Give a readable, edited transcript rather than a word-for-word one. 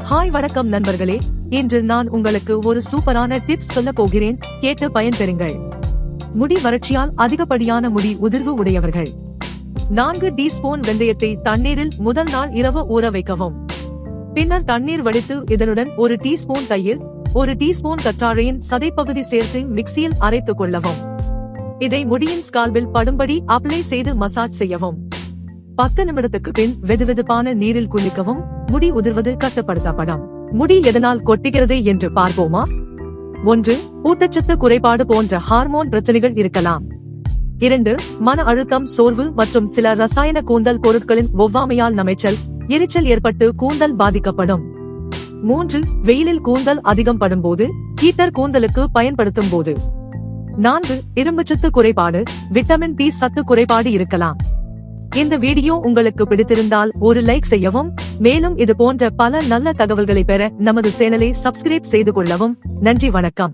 Hi வணக்கம் நண்பர்களே, இன்று நான் உங்களுக்கு ஒரு சூப்பரான டிப்ஸ் சொல்ல போகிறேன், கேட்டு பயன்பெறுங்கள். முடி வறட்சியால் அதிகப்படியான முடி உதிர்வு உடையவர்கள் 4 டீஸ்பூன் வெந்தயத்தை தண்ணீரில் முதல் நாள் இரவு ஊற வைக்கவும். பின்னர் தண்ணீர் வடித்து இதனுடன் 1 டீஸ்பூன் தயிர், 1 டீஸ்பூன் கற்றாழையின் சதைப்பகுதி சேர்த்து மிக்சியில் அரைத்துக் கொள்ளவும். இதை முடியின் ஸ்கால்பில் படும்படி அப்ளை செய்து மசாஜ் செய்யவும். 10 நிமிடத்துக்கு பின் வெதுவெதுப்பான நீரில் குளிக்கவும். முடி உதிர்வது கட்டுப்படுத்தப்படும். முடி எதனால் கொட்டுகிறது என்று பார்ப்போமா? 1. ஊட்டச்சத்து குறைபாடு போன்ற ஹார்மோன் பிரச்சனைகள் இருக்கலாம். 2. மன அழுத்தம், சோர்வு மற்றும் சில ரசாயன கூந்தல் பொருட்களின் ஒவ்வாமையால் நமைச்சல், எரிச்சல் ஏற்பட்டு கூந்தல் பாதிக்கப்படும். 3. வெயிலில் கூந்தல் அதிகம் படும்போது, ஹீட்டர் கூந்தலுக்கு பயன்படுத்தும் போது. 4. இரும்புச்சத்து குறைபாடு, விட்டமின் பி சத்து குறைபாடு இருக்கலாம். இந்த வீடியோ உங்களுக்கு பிடித்திருந்தால் ஒரு லைக் செய்யவும். மேலும் இது போன்ற பல நல்ல தகவல்களை பெற நமது சேனலை சப்ஸ்கிரைப் செய்து கொள்ளவும். நன்றி, வணக்கம்.